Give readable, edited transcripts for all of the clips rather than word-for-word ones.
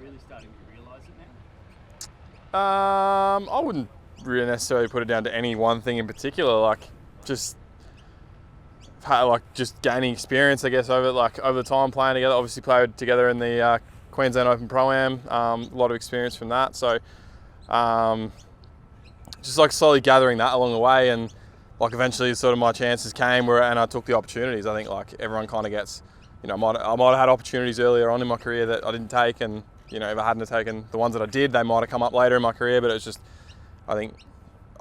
really starting to realise it I wouldn't really necessarily put it down to any one thing in particular. Just gaining experience, I guess, over the time playing together. Obviously, played together in the Queensland Open Pro-Am. A lot of experience from that. So, just slowly gathering that along the way, and eventually, sort of my chances came and I took the opportunities. I think everyone kind of gets, I might have had opportunities earlier on in my career that I didn't take, and if I hadn't have taken the ones that I did, they might have come up later in my career. But it was just, I think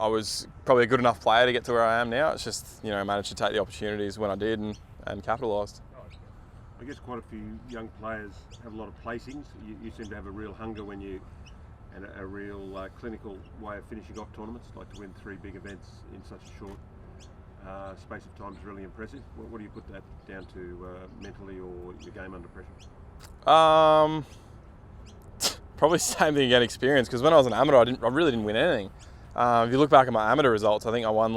I was probably a good enough player to get to where I am now. It's just, I managed to take the opportunities when I did and capitalised. I guess quite a few young players have a lot of placings. You seem to have a real hunger and a real clinical way of finishing off tournaments. Like to win 3 big events in such a short space of time is really impressive. What do you put that down to mentally, or your game under pressure? Probably same thing again, experience. Because when I was an amateur, I really didn't win anything. If you look back at my amateur results, I think I won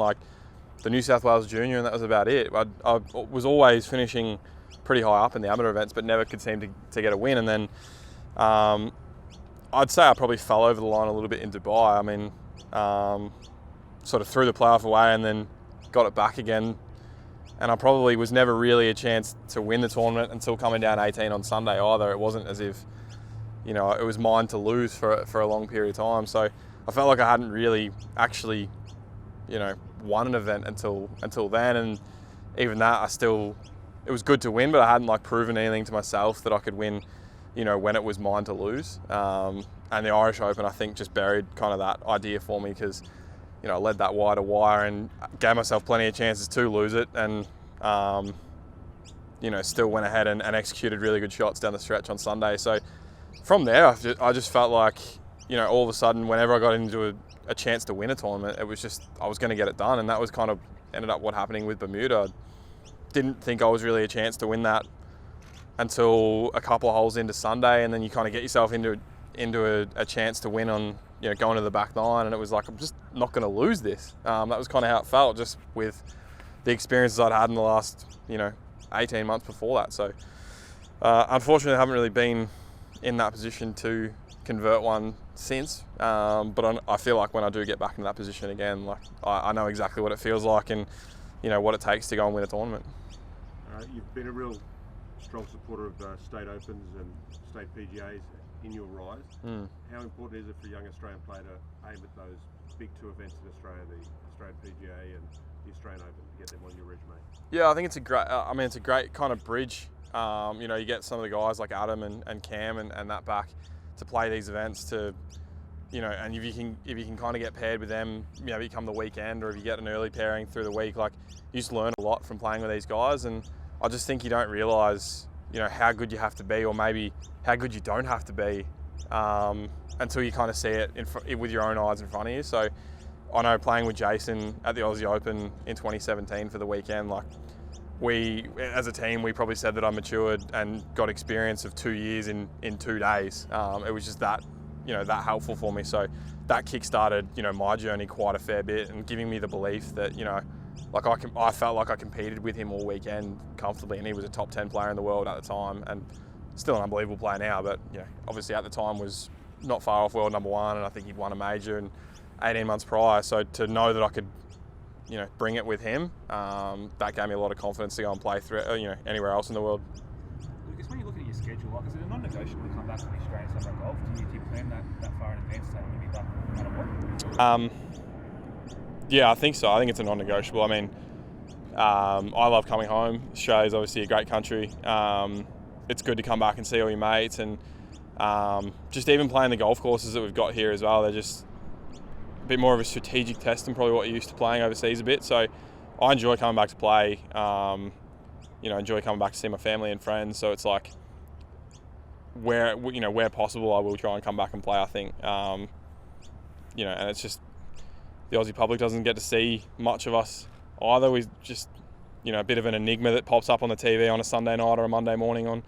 the New South Wales Junior, and that was about it. I was always finishing pretty high up in the amateur events, but never could seem to get a win. And then I'd say I probably fell over the line a little bit in Dubai. I mean, sort of threw the playoff away and then got it back again. And I probably was never really a chance to win the tournament until coming down 18 on Sunday either. It wasn't as if, it was mine to lose for a long period of time. So I felt like I hadn't really actually, won an event until then. And even that, it was good to win, but I hadn't proven anything to myself that I could win, when it was mine to lose. And the Irish Open, I think, just buried kind of that idea for me, because, I led that wire to wire and gave myself plenty of chances to lose it, and, still went ahead and executed really good shots down the stretch on Sunday. So from there, I just felt like, all of a sudden, whenever I got into a chance to win a tournament, it was just, I was going to get it done. And that was kind of ended up what happening with Bermuda. Didn't think I was really a chance to win that until a couple of holes into Sunday, and then you kind of get yourself into a chance to win on, going to the back 9, and it was I'm just not going to lose this. That was kind of how it felt, just with the experiences I'd had in the last, 18 months before that. So unfortunately, I haven't really been in that position to convert one since. But I feel like when I do get back in that position again, I know exactly what it feels like and, what it takes to go and win a tournament. You've been a real strong supporter of state opens and state PGAs in your rise. How important is it for a young Australian player to aim at those big 2 events in Australia, the Australian PGA and the Australian Open, to get them on your resume? Yeah, I think it's a great kind of bridge. You get some of the guys like Adam and Cam and that back to play these events to, and if you can kind of get paired with them, maybe come the weekend, or if you get an early pairing through the week, you just learn a lot from playing with these guys. And I just think you don't realise, how good you have to be, or maybe how good you don't have to be, until you kind of see it with your own eyes in front of you. So I know playing with Jason at the Aussie Open in 2017 for the weekend, we, as a team, we probably said that I matured and got experience of 2 years in 2 days. It was just that, that helpful for me. So that kick-started, my journey quite a fair bit, and giving me the belief that, I felt like I competed with him all weekend comfortably, and he was a top 10 player in the world at the time, and still an unbelievable player now, but obviously at the time was not far off world number 1, and I think he'd won a major in 18 months prior. So to know that I could, bring it with him, that gave me a lot of confidence to go and play through, anywhere else in the world. Lucas, when you're looking at your schedule, is it a non-negotiable to come back to the Australian Summer Golf? Do you plan that far in advance to be back no matter what? Yeah, I think so. I think it's a non-negotiable. I mean, I love coming home. Australia's obviously a great country. It's good to come back and see all your mates, and just even playing the golf courses that we've got here as well. They're just a bit more of a strategic test than probably what you're used to playing overseas a bit. So I enjoy coming back to play. Enjoy coming back to see my family and friends. So it's where possible, I will try and come back and play, I think. And it's just, the Aussie public doesn't get to see much of us either. We just, a bit of an enigma that pops up on the TV on a Sunday night or a Monday morning on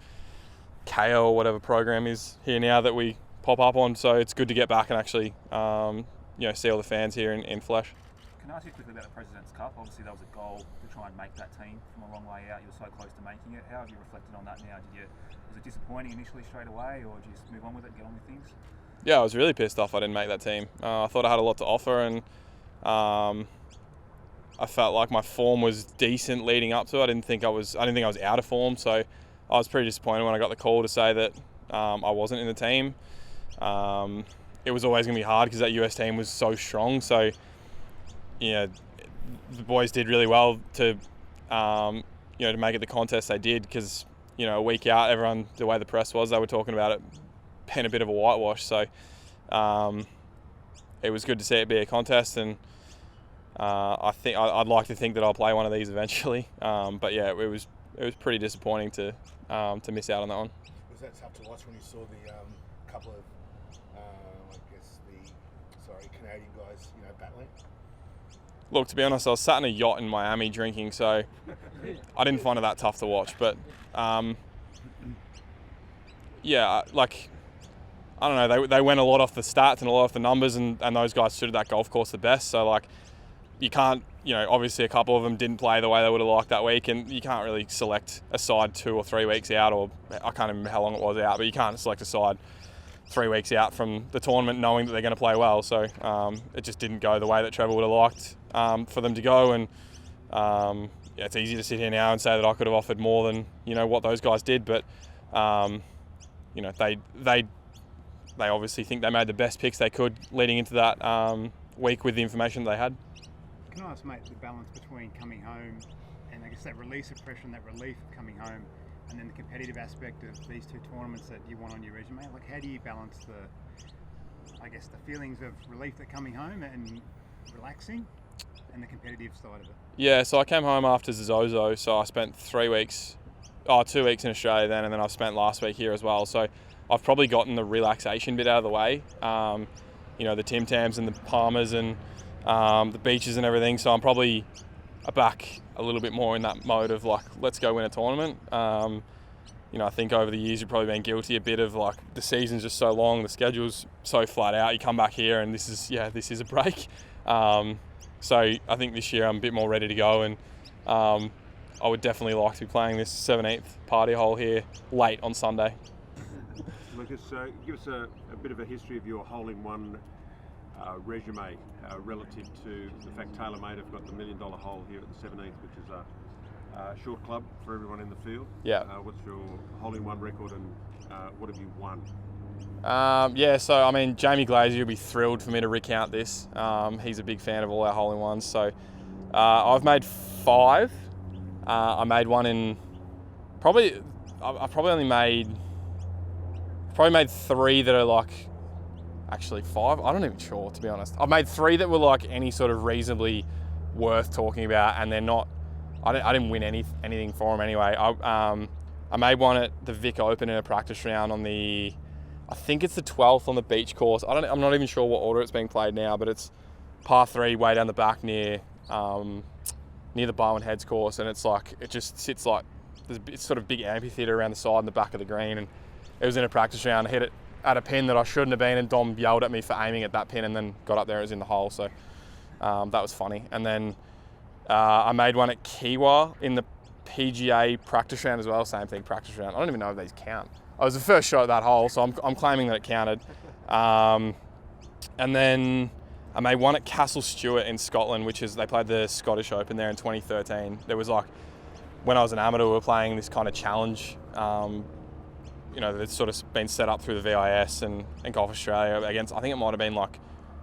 KO or whatever program is here now that we pop up on. So it's good to get back and actually, see all the fans here in flesh. Can I ask you quickly about the President's Cup? Obviously, that was a goal to try and make that team from a long way out. You were so close to making it. How have you reflected on that now? Was it disappointing initially straight away, or did you just move on with it and get on with things? Yeah, I was really pissed off I didn't make that team. I thought I had a lot to offer, and I felt like my form was decent leading up to it. I didn't think I was out of form, so I was pretty disappointed when I got the call to say that I wasn't in the team. It was always going to be hard because that US team was so strong. So, the boys did really well to, to make it the contest they did, because, a week out, everyone, the way the press was, they were talking about it being a bit of a whitewash. So, it was good to see it be a contest, and I think I'd like to think that I'll play one of these eventually. But yeah, it was pretty disappointing to miss out on that one. Was that tough to watch when you saw the couple of Canadian guys, battling? Look, to be honest, I was sat in a yacht in Miami drinking, so I didn't find it that tough to watch. But yeah, like, I don't know, they went a lot off the stats and a lot off the numbers, and those guys suited that golf course the best. So, like, you can't, obviously a couple of them didn't play the way they would have liked that week, and you can't really select a side 2 or 3 weeks out, or I can't remember how long it was out, but you can't select a side 3 weeks out from the tournament knowing that they're going to play well. So it just didn't go the way that Trevor would have liked for them to go. And it's easy to sit here now and say that I could have offered more than what those guys did, but they obviously think they made the best picks they could leading into that week with the information they had. Can I ask, mate, the balance between coming home and I guess that release of pressure and that relief of coming home, and then the competitive aspect of these 2 tournaments that you want on your resume? Like, how do you balance the feelings of relief that coming home and relaxing, and the competitive side of it? Yeah, so I came home after Zozo, so I spent 2 weeks in Australia then, and then I've spent last week here as well. So I've probably gotten the relaxation bit out of the way. The Tim Tams and the Palmers and the beaches and everything. So I'm probably back a little bit more in that mode of, like, let's go win a tournament. I think over the years you've probably been guilty a bit of, like, the season's just so long, the schedule's so flat out, you come back here and this is a break. So I think this year I'm a bit more ready to go, and I would definitely like to be playing this 17th party hole here late on Sunday. Lucas, give us a bit of a history of your hole-in-one resume relative to the fact TaylorMade have got the $1 million hole here at the 17th, which is a short club for everyone in the field. Yeah. What's your hole-in-one record, and what have you won? So I mean, Jamie Glazier will be thrilled for me to recount this. He's a big fan of all our hole-in-ones. So I've made 5. I made one in I probably made 3 that are like, actually 5. I'm not even sure, to be honest. I've made 3 that were like any sort of reasonably worth talking about, and they're not. I didn't win anything for them anyway. I made one at the Vic Open in a practice round on I think it's the 12th on the beach course. I'm not even sure what order it's being played now, but it's par 3 way down the back near the Barwon Heads course, and it's like, it just sits like, there's a sort of big amphitheatre around the side and the back of the green, and it was in a practice round. I hit it at a pin that I shouldn't have been, and Dom yelled at me for aiming at that pin, and then got up there, it was in the hole, so that was funny. And then I made one at Kiwa in the PGA practice round as well, same thing, practice round. I don't even know if these count. I was the first shot at that hole, so I'm claiming that it counted. And then I made one at Castle Stewart in Scotland, which is, they played the Scottish Open there in 2013. There was like, when I was an amateur, we were playing this kind of challenge, that's sort of been set up through the VIS and Golf Australia against, I think it might have been like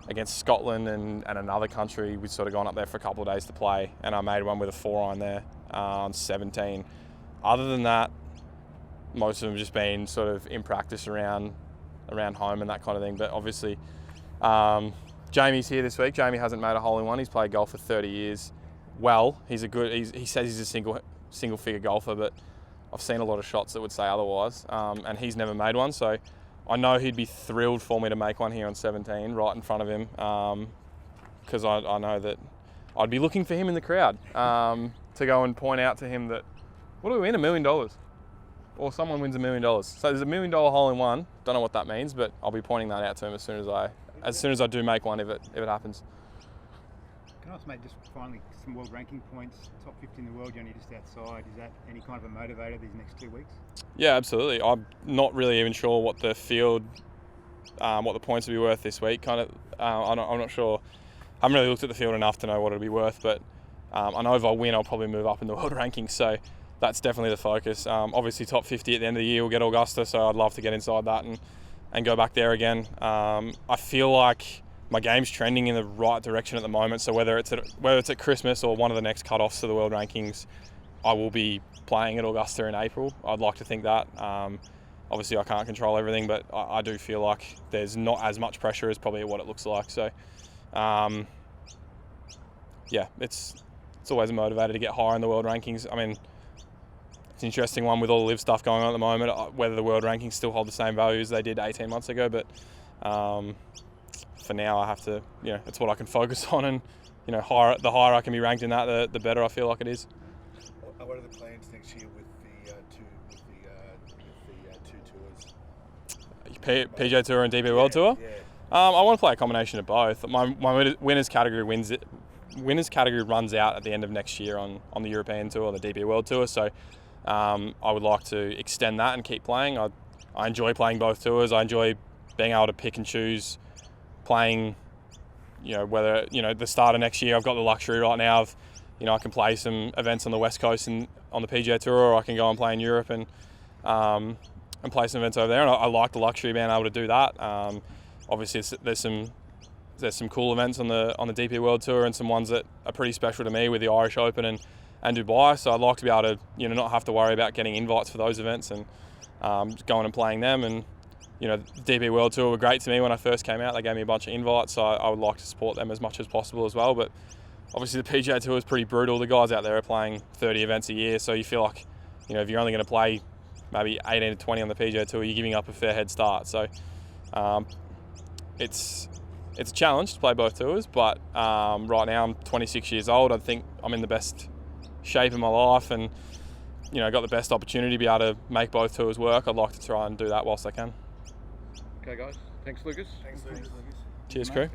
against Scotland and another country. We'd sort of gone up there for a couple of days to play, and I made one with a 4-iron there on 17. Other than that, most of them just been sort of in practice around home and that kind of thing. But obviously, Jamie's here this week. Jamie hasn't made a hole-in-one. He's played golf for 30 years. Well, he says he's a single figure golfer, but I've seen a lot of shots that would say otherwise. And he's never made one, so I know he'd be thrilled for me to make one here on 17, right in front of him, because I know that I'd be looking for him in the crowd to go and point out to him that, what do we win, $1 million? Or someone wins $1 million. So there's a $1 million hole-in-one. Don't know what that means, but I'll be pointing that out to him as soon as I do make one, if it happens. Can I ask, mate, just finally some world ranking points, top 50 in the world, you're only just outside. Is that any kind of a motivator these next 2 weeks? Yeah, absolutely. I'm not really even sure what the field, what the points will be worth this week. I'm not sure. I haven't really looked at the field enough to know what it'll be worth, but I know if I win, I'll probably move up in the world rankings. So that's definitely the focus. Obviously, top 50 at the end of the year will get Augusta, so I'd love to get inside that and go back there again. I feel like my game's trending in the right direction at the moment. So whether it's at Christmas or one of the next cut-offs to the world rankings, I will be playing at Augusta in April. I'd like to think that. Obviously, I can't control everything, but I do feel like there's not as much pressure as probably what it looks like. So, yeah, it's always a motivator to get higher in the world rankings. I mean, it's an interesting one with all the live stuff going on at the moment, whether the world rankings still hold the same value as they did 18 months ago. But for now, I have to, it's what I can focus on, and the higher I can be ranked in that, the better I feel like it is. What are the plans next year with the two tours? PGA Tour and DP World Tour? Yeah. I want to play a combination of both. My winners category runs out at the end of next year on the European Tour, the DP World Tour. So I would like to extend that and keep playing. I enjoy playing both tours. I enjoy being able to pick and choose playing. Whether the start of next year, I've got the luxury right now of I can play some events on the West Coast and on the PGA Tour, or I can go and play in Europe and play some events over there. And I like the luxury of being able to do that. Obviously, there's some cool events on the DP World Tour, and some ones that are pretty special to me with the Irish Open and Dubai. So I'd like to be able to not have to worry about getting invites for those events and just going and playing them. And the DP World Tour were great to me when I first came out. They gave me a bunch of invites, so I would like to support them as much as possible as well. But obviously the PGA Tour is pretty brutal. The guys out there are playing 30 events a year, so you feel like if you're only going to play maybe 18 to 20 on the PGA Tour, you're giving up a fair head start. So it's a challenge to play both tours, but right now I'm 26 years old. I think I'm in the best shape of my life, and got the best opportunity to be able to make both tours work. I'd like to try and do that whilst I can. Okay, guys. Thanks, Lucas. Thanks, Lucas. Cheers, crew.